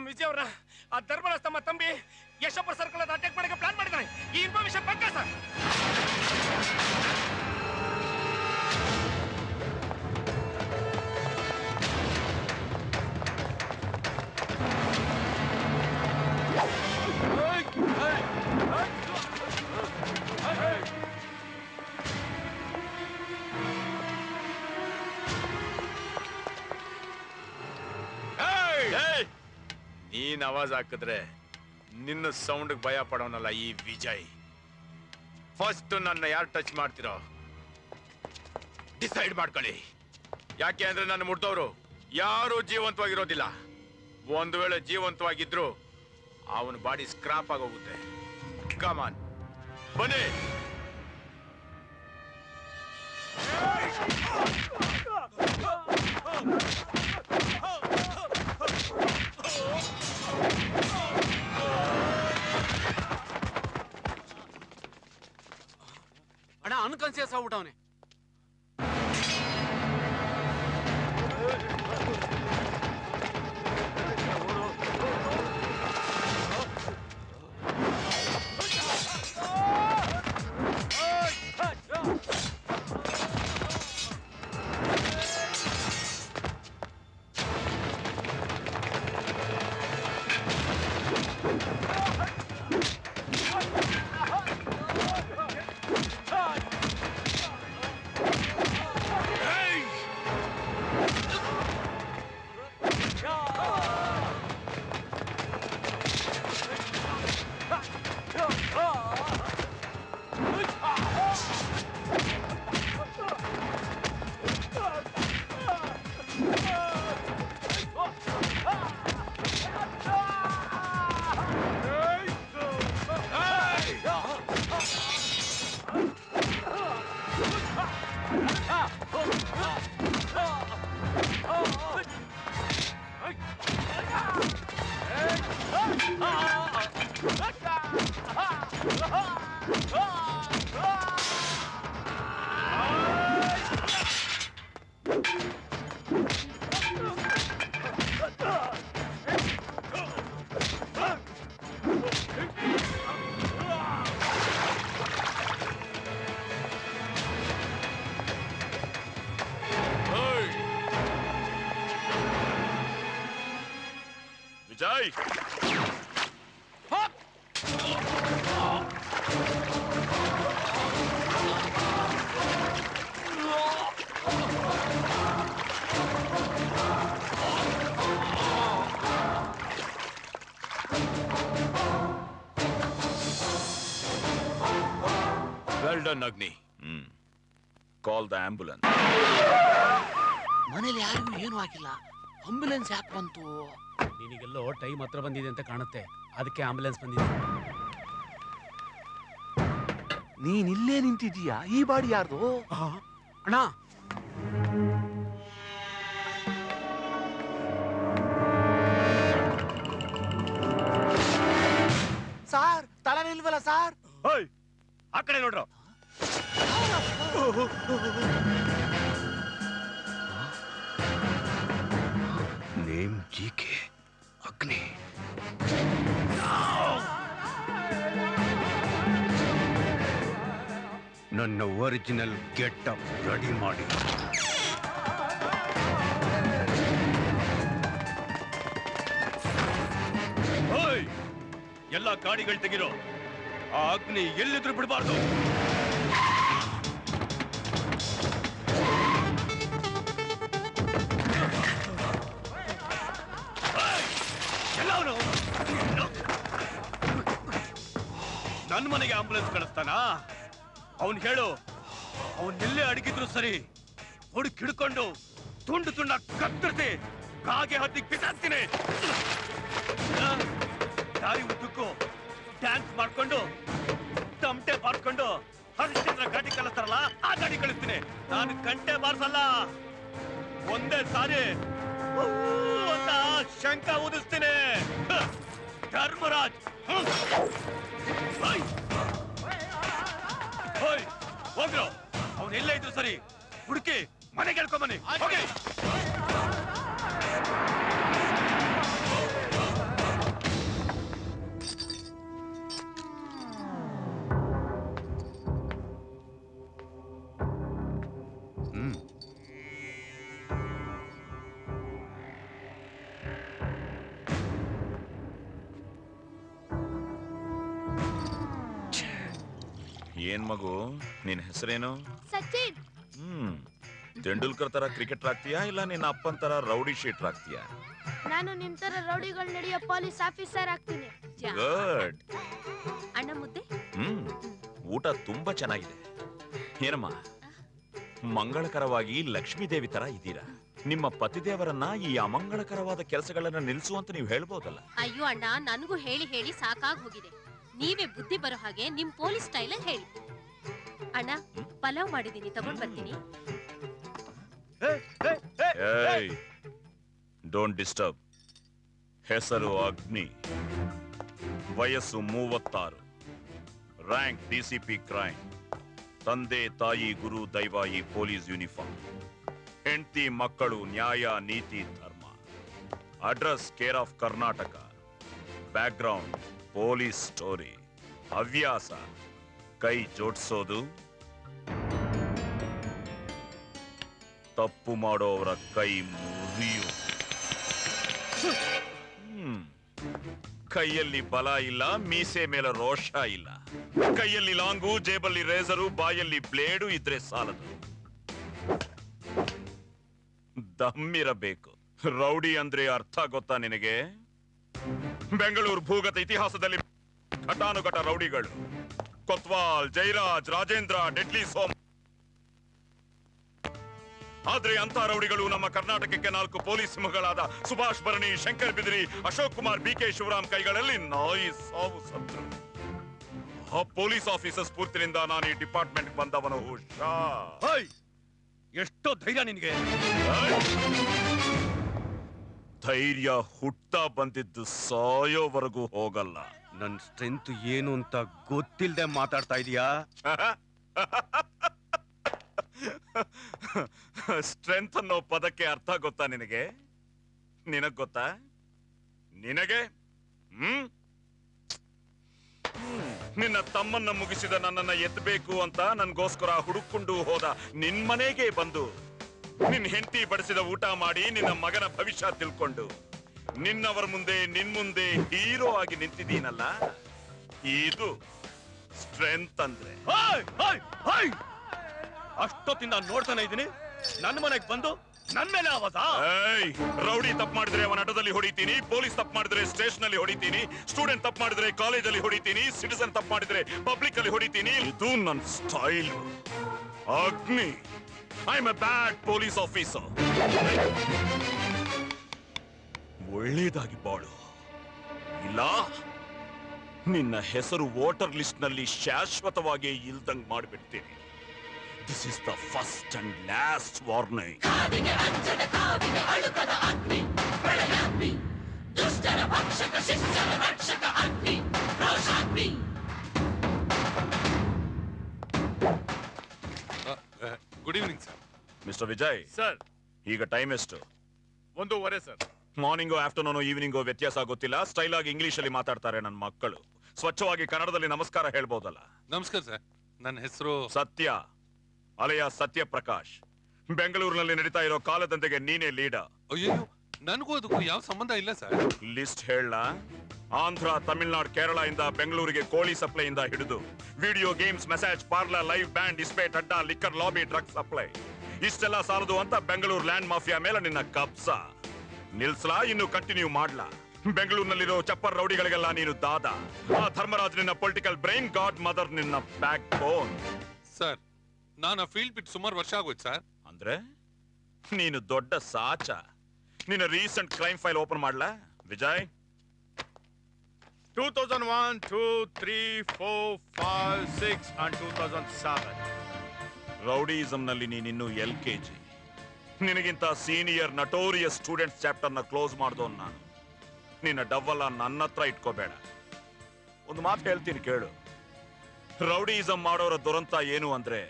ವಿಜಯ್ ಅವ್ರನ್ನ ಆ ಧರ್ಮರಾಜ್ ತಮ್ಮ ತಂಬಿ ಯಶೋಪುರ ಸರ್ಕಲ್ ಅಟ್ಯಾಕ್ ಮಾಡಕ್ಕೆ ಪ್ಲಾನ್ ಮಾಡಿದ್ದಾನೆ. ಈ ಇನ್ಫಾರ್ಮೇಶನ್ ಪಕ್ಕಾ ಸರ್. ನೀನ್ ಆವಾಜ್ ಹಾಕಿದ್ರೆ ನಿನ್ನ ಸೌಂಡ್ ಭಯ ಪಡೋನಲ್ಲ ಈ ವಿಜಯ್. ಫಸ್ಟ್ ನನ್ನ ಯಾರು ಟಚ್ ಮಾಡ್ತಿರೋ ಡಿಸೈಡ್ ಮಾಡ್ಕೊಳ್ಳಿ. ಯಾಕೆ ಅಂದ್ರೆ ನನ್ನ ಮುಟ್ದವ್ರು ಯಾರು ಜೀವಂತವಾಗಿರೋದಿಲ್ಲ. ಒಂದು ವೇಳೆ ಜೀವಂತವಾಗಿದ್ರು ಅವನ ಬಾಡಿ ಸ್ಕ್ರಾಪ್ ಆಗೋಗುತ್ತೆ. ಕಮಾನ್ ಬನ್ನಿ. ಅಣ್ಣ ಅನ್ಕಾನ್ಸಿಯಸ್ ಆಗ್ಬಿಟ್ಟವನೆ. ವಿಜಯ್ ವೆಲ್ ಡನ್ ಅಗ್ನಿ. Call the ambulance. ಮನೇಲಿ ಯಾರಿಗೂ ಏನು ಆಗಿಲ್ಲ, ಆಂಬ್ಯುಲೆನ್ಸ್ ಯಾಕೆ ಬಂತು? ನಿನಗೆಲ್ಲೋ ಟೈಮ್ ಹತ್ರ ಬಂದಿದೆ ಅಂತ ಕಾಣುತ್ತೆ, ಅದಕ್ಕೆ ಆಂಬ್ಯುಲೆನ್ಸ್ ಬಂದಿದೆ. ನೀನ್ ಇಲ್ಲೇ ನಿಂತಿದೀಯಾ? ಈ ಬಾಡಿ ಯಾರ್ದು? ಅಣ್ಣ ಸಾರ್, ತಲೆ ನಿಲ್ವಲ್ಲ ಸಾರ್. ಆ ಕಡೆ ನೋಡ್ರು. ನೇಮ್ ಜಿಕೆ ಅಗ್ನಿ. ನನ್ನ ಒರಿಜಿನಲ್ ಗೆಟಪ್ ರೆಡಿ ಮಾಡಿ. ಎಲ್ಲ ಗಾಡಿಗಳು ತೆಗಿರೋ. ಆ ಅಗ್ನಿ ಎಲ್ಲಿದ್ರು ಬಿಡಬಾರ್ದು. ನನ್ನ ಮನೆಗೆ ಆಂಬುಲೆನ್ಸ್ ಕಳಿಸ್ತಾನ? ಅವನ್ ಹೇಳು, ಅವನ್ ಎಲ್ಲೇ ಅಡಗಿದ್ರು ಸರಿ, ಹುಡುಕ್ ಹಿಡ್ಕೊಂಡು ತುಂಡು ತುಂಡ ಕತ್ತರಿಸಿ ಕಾಗೆ ಹತ್ತಿಗೆ ಬಿಸಾಕ್ತೀನಿ. ದಾರಿ ಉದ್ದಕ್ಕೂ ಡ್ಯಾನ್ಸ್ ಮಾಡ್ಕೊಂಡು ತಮಟೆ ಬಾರ್ಕೊಂಡು ಹರಿಶ್ಚಂದ್ರ ಗಾಡಿ ಕಳಿಸ್ತಾರಲ್ಲ, ಆ ಗಾಡಿ ಕಳಿಸ್ತೀನಿ. ನಾನು ಗಂಟೆ ಬಾರ್ಸಲ್ಲ, ಒಂದೇ ಸಾರಿ ಅಂತ ಶಂಕ ಊದಿಸ್ತೀನಿ. ಧರ್ಮರಾಜ್ ಹೋಗ್ರು. ಅವನ್ ಎಲ್ಲೇ ಇದ್ರು ಸರಿ, ಹುಡುಕಿ ಮನೆಗೆ ಹೇಳ್ಕೊಂಬನ್ನಿ. ಹೋಗಿ. ಏನ್ ಮಗು ನಿನ್ ಹೆಸರೇನು? ಸಚಿನ್. ತೆಂಡೂಲ್ಕರ್ ತರ ಕ್ರಿಕೆಟರ್ ಆಗ್ತೀಯಾ ಇಲ್ಲ ನಿನ್ನ ಅಪ್ಪನ್ ತರ ರೌಡಿ ಶೀಟರ್ ಆಗ್ತೀಯಾ? ನಾನು ನಿಮ್ ತರ ರೌಡಿಗಳು ನಡೆಯೋ ಪೊಲೀಸ್ ಆಫೀಸರ್ ಆಗ್ತೀನಿ. ಗುಡ್. ಅಣ್ಣ ಮುದ್ದೆ. ಊಟ ತುಂಬಾ ಚೆನ್ನಾಗಿದೆ. ಏನಮ್ಮ, ಮಂಗಳಕರವಾಗಿ ಲಕ್ಷ್ಮೀ ದೇವಿ ತರ ಇದ್ದೀರಾ. ನಿಮ್ಮ ಪತಿದೇವರನ್ನ ಈ ಅಮಂಗಳಕರವಾದ ಕೆಲಸಗಳನ್ನ ನಿಲ್ಲಿಸು ಅಂತ ನೀವು ಹೇಳ್ಬೋದಲ್ಲ. ಅಯ್ಯೋ ಅಣ್ಣ, ನನಗೂ ಹೇಳಿ ಹೇಳಿ ಸಾಕಾಗಿ ಹೋಗಿದೆ. ನೀವೇ ಬುದ್ಧಿ ಬರೋ ಹಾಗೆ ನಿಮ್ ಪೊಲೀಸ್ ಸ್ಟೈಲ್ ಅಲ್ಲಿ ಹೇಳಿ. ಅಣ್ಣ, ಪಲಾವ್ ಮಾಡಿದೀನಿ, ತಗೊಂಡ್ ಬರ್ತೀನಿ. Don't disturb. ಹೆಸರು ಅಗ್ನಿ, ವಯಸ್ಸು 36, ರ್ಯಾಂಕ್ ಡಿಸಿಪಿ ಕ್ರೈಮ್, ತಂದೆ ತಾಯಿ ಗುರು ದೈವ ಈ ಪೊಲೀಸ್ ಯೂನಿಫಾರ್ಮ್, ಹೆಂಡತಿ ಮಕ್ಕಳು ನ್ಯಾಯ ನೀತಿ ಧರ್ಮ, address care of Karnataka, background police story, ಹವ್ಯಾಸ ಕೈ ಜೋಡಿಸೋದು, ತಪ್ಪು ಮಾಡೋವರ ಕೈ ಮುರಿಯೋದು. ಕೈಯಲ್ಲಿ ಬಲ ಇಲ್ಲ, ಮೀಸೆ ಮೇಲೆ ರೋಷ ಇಲ್ಲ. ಕೈಯಲ್ಲಿ ಲಾಂಗು, ಜೇಬಲ್ಲಿ ರೇಸರು, ಬಾಯಲ್ಲಿ ಬ್ಲೇಡು ಇದ್ರೆ ಸಾಲದು. ದಮ್ಮಿರಬೇಕು. ರೌಡಿ ಅಂದ್ರೆ ಅರ್ಥ ಗೊತ್ತಾ ನಿನಗೆ? ಬೆಂಗಳೂರು ಭೂಗತ ಇತಿಹಾಸದಲ್ಲಿ ಘಟಾನುಘಟ ರೌಡಿಗಳು ಕೊತ್ವಾಲ್, ಜೈರಾಜ್, ರಾಜೇಂದ್ರ, ಡೆಡ್ಲಿ ಸೋಮ್. ಆದ್ರೆ ಅಂತ ರೌಡಿಗಳು ನಮ್ಮ ಕರ್ನಾಟಕಕ್ಕೆ 4 ಪೊಲೀಸ್ ಸಿಂಹಗಳಾದ ಸುಭಾಷ್ ಭರಣಿ, ಶಂಕರ್ ಬಿದಿರಿ, ಅಶೋಕ್ ಕುಮಾರ್, BK ಶಿವರಾಮ್ ಕೈಗಳಲ್ಲಿ ನಾಯಿ ಸಾವು ಸತ್ರು. ಆ ಪೊಲೀಸ್ ಆಫೀಸರ್ ಸ್ಫೂರ್ತಿನಿಂದ ನಾನು ಈ ಡಿಪಾರ್ಟ್ಮೆಂಟ್ ಬಂದವನು. ಎಷ್ಟೋ ಧೈರ್ಯ ನಿನಗೆ! ಧೈರ್ಯ ಹುಟ್ಟ ಬಂದಿದ್ದು ಸಾಯೋವರೆಗೂ ಹೋಗಲ್ಲ. ನನ್ ಸ್ಟ್ರೆಂತ್ ಏನು ಅಂತ ಗೊತ್ತಿಲ್ಲದೆ ಮಾತಾಡ್ತಾ ಇದೀಯಾ? ಸ್ಟ್ರೆಂತ್ ಅನ್ನೋ ಪದಕ್ಕೆ ಅರ್ಥ ಗೊತ್ತಾ ನಿನಗೆ? ನಿನಗ್ ಗೊತ್ತಾ? ನಿನಗೆ ನಿನ್ನ ತಮ್ಮನ್ನ ಮುಗಿಸಿದ ನನ್ನನ್ನ ಎತ್ತಬೇಕು ಅಂತ ನನ್ಗೋಸ್ಕರ ಹುಡುಕೊಂಡು ಹೋದ ನಿನ್ ಮನೆಗೆ ಬಂದು ನಿನ್ ಹೆಂಡತಿ ಬಡಿಸಿದ ಊಟ ಮಾಡಿ ನಿನ್ನ ಮಗನ ಭವಿಷ್ಯ ತಿಳ್ಕೊಂಡು ನಿನ್ನವರ ಮುಂದೆ ನಿನ್ ಮುಂದೆ ಹೀರೋ ಆಗಿ ನಿಂತಿದ್ದೀನಲ್ಲ, ಇದು ಸ್ಟ್ರೆಂತ್ ಅಂದ್ರೆ. ಅಷ್ಟೊತ್ತಿಂದ ನೋಡ್ತಾನೆ ಇದ್ದೀನಿ, ನನ್ನ ಮನೆಗೆ ಬಂದು ನನ್ ಮೇಲೆ ಆವಾಜ. ರೌಡಿ ತಪ್ಪು ಮಾಡಿದ್ರೆ ಅವನ ಅಡ್ಡದಲ್ಲಿ ಹೊಡಿತೀನಿ, ಪೊಲೀಸ್ ತಪ್ಪು ಮಾಡಿದ್ರೆ ಸ್ಟೇಷನ್ ಅಲ್ಲಿ ಹೊಡಿತೀನಿ, ಸ್ಟೂಡೆಂಟ್ ತಪ್ಪು ಮಾಡಿದ್ರೆ ಕಾಲೇಜಲ್ಲಿ ಹೊಡಿತೀನಿ, ಸಿಟಿಸನ್ ತಪ್ಪು ಮಾಡಿದ್ರೆ ಪಬ್ಲಿಕ್ ಅಲ್ಲಿ ಹೊಡಿತೀನಿ. ಇದು ನನ್ನ style. Agni, I am a bad police officer. ಒಳ್ಳೇದಾಗಿ ಬಾಳು, ಇಲ್ಲ ನಿನ್ನ ಹೆಸರು ವೋಟರ್ ಲಿಸ್ಟ್ ನಲ್ಲಿ ಶಾಶ್ವತವಾಗಿ ಇಲ್ದಂಗ್ ಮಾಡಿಬಿಡ್ತೀನಿ. This is the first and last warning. Good evening sir. Mister Vijay sir, ಈಗ ಟೈಮ್ ಎಷ್ಟು? 1:15 ಸರ್. ಮಾರ್ನಿಂಗೋ ಆಫ್ಟರ್ನೂನೋ ಈವ್ನಿಂಗೋ ವ್ಯತ್ಯಾಸ ಗೊತ್ತಿಲ್ಲ. ಸ್ಟೈಲ್ ಆಗಿ ಇಂಗ್ಲಿಷ್ ಅಲ್ಲಿ ಮಾತಾಡ್ತಾರೆ ನನ್ನ ಮಕ್ಕಳು. ಸ್ವಚ್ಛವಾಗಿ ಕನ್ನಡದಲ್ಲಿ ನಮಸ್ಕಾರ ಹೇಳ್ಬೋದಲ್ಲ? ನಮಸ್ಕಾರ ಸರ್, ನನ್ನ ಹೆಸರು ಸತ್ಯ ಅಲೆಯ ಸತ್ಯಪ್ರಕಾಶ್. ಬೆಂಗಳೂರಿನಲ್ಲಿ ನಡೀತಾ ಇರೋ ಕಾಲದಂತೆಗೆ ನೀನೇ ಲೀಡರ್. ಅಯ್ಯೋ, ನನಗೂ ಅದಕ್ಕೂ ಯಾವ ಸಂಬಂಧ ಇಲ್ಲ ಸರ್. ಲಿಸ್ಟ್ ಹೇಳ. ಆಂಧ್ರ, ತಮಿಳುನಾಡು, ಕೇರಳ ಇಂದ ಬೆಂಗಳೂರಿಗೆ ಕೋಳಿ ಸಪ್ಲೈ ಇಂದ ಹಿಡಿದು video games, message parlour, live band, ಇಸ್ಪೇಟ್ ಅಡ್ಡ, ಲಿಕ್ಕರ್ ಲಾಬಿ, ಡ್ರಗ್ಸ್ ಸಪ್ಲೈ, ಇಷ್ಟೆಲ್ಲ ಸಾಲದು ಅಂತ ಬೆಂಗಳೂರು ಲ್ಯಾಂಡ್ ಮಾಫಿಯಾ ಮೇಲೆ ನಿನ್ನ ಕಬ್ಸಾ. ನಿಲ್ಸ್ಲಾ, ಇನ್ನು ಕಂಟಿನ್ಯೂ ಮಾಡ್ಲಾ? ಬೆಂಗಳೂರಿನಲ್ಲಿರೋ ಚಪ್ಪರ್ ರೌಡಿಗಳಿಗೆಲ್ಲ ನೀನು ದಾದ. ಆ ಧರ್ಮರಾಜ್ ನಿನ್ನ ಪೊಲಿಟಿಕಲ್ ಬ್ರೈನ್, ಗಾಡ್ ಮದರ್ ನಿನ್ನ ಬ್ಯಾಕ್ ಬೋನ್. ಸರ್, ನಾನು ಆ ಫೀಲ್ಡ್ ಬಿಟ್ಟು ಸುಮಾರು ವರ್ಷ ಆಗೋಯ್ತು ಸರ್. ಅಂದ್ರೆ ನೀನು ದೊಡ್ಡ ಸಾಚ. ನಿನ್ನ ರೀಸೆಂಟ್ ಕ್ರೈಮ್ ಫೈಲ್ ಓಪನ್ ಮಾಡ್ಲಾ ವಿಜಯ್? 2001, 2, 3, 4, 5, 6 and 2007. ರೌಡಿಸಂ ನಲ್ಲಿ ನೀನಿನ್ನು LKG. ನಿನಗಿಂತ ಸೀನಿಯರ್ ನಟೋರಿಯಸ್ ಸ್ಟೂಡೆಂಟ್ಸ್ ಚಾಪ್ಟರ್ ನ ಕ್ಲೋಸ್ ಮಾಡ್ದವ್ ನಾನು. ನಿನ್ನ ಡವ್ವಲ್ಲ ನನ್ನ ಹತ್ರ ಇಟ್ಕೋಬೇಡ. ಒಂದು ಮಾತು ಹೇಳ್ತೀನಿ ಕೇಳು. ರೌಡಿಸಂ ಮಾಡೋರ ದುರಂತ ಏನು ಅಂದ್ರೆ,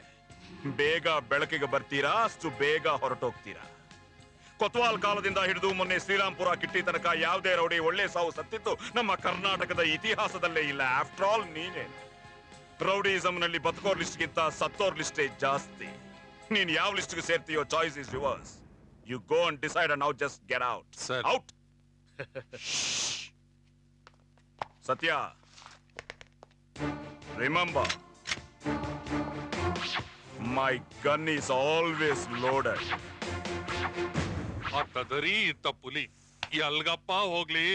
ಬೇಗ ಬೆಳಕಿಗೆ ಬರ್ತೀರಾ, ಅಷ್ಟು ಬೇಗ ಹೊರಟೋಗ್ತೀರಾ. ಕೊತ್ವಾಲ್ ಕಾಲದಿಂದ ಹಿಡಿದು ಮೊನ್ನೆ ಶ್ರೀರಾಮ್ಪುರ ಕಿಟ್ಟಿ ತನಕ ಯಾವುದೇ ರೌಡಿ ಒಳ್ಳೆ ಸಾವು ಸತ್ತಿದ್ದು ನಮ್ಮ ಕರ್ನಾಟಕದ ಇತಿಹಾಸದಲ್ಲೇ ಇಲ್ಲ. ಆಫ್ಟರ್ ಆಲ್ ನೀನೇ. ರೌಡಿಸಂ ನಲ್ಲಿ ಬದುಕೋರ್ ಲಿಸ್ಟ್ ಗಿಂತ ಸತ್ತೋರ್ ಲಿಸ್ಟೇ ಜಾಸ್ತಿ. ನೀನ್ ಯಾವ ಲಿಸ್ಟ್ಗೆ ಸೇರ್ತೀಯೋ choice is yours. You go and decide and now just get out. Sir, out. Satya, remember, my gun is always loaded. ಅತ್ತದರಿ ಇತ್ತ ಪುಲಿ ಎಲ್ಗಪ್ಪ ಹೋಗ್ಲಿ.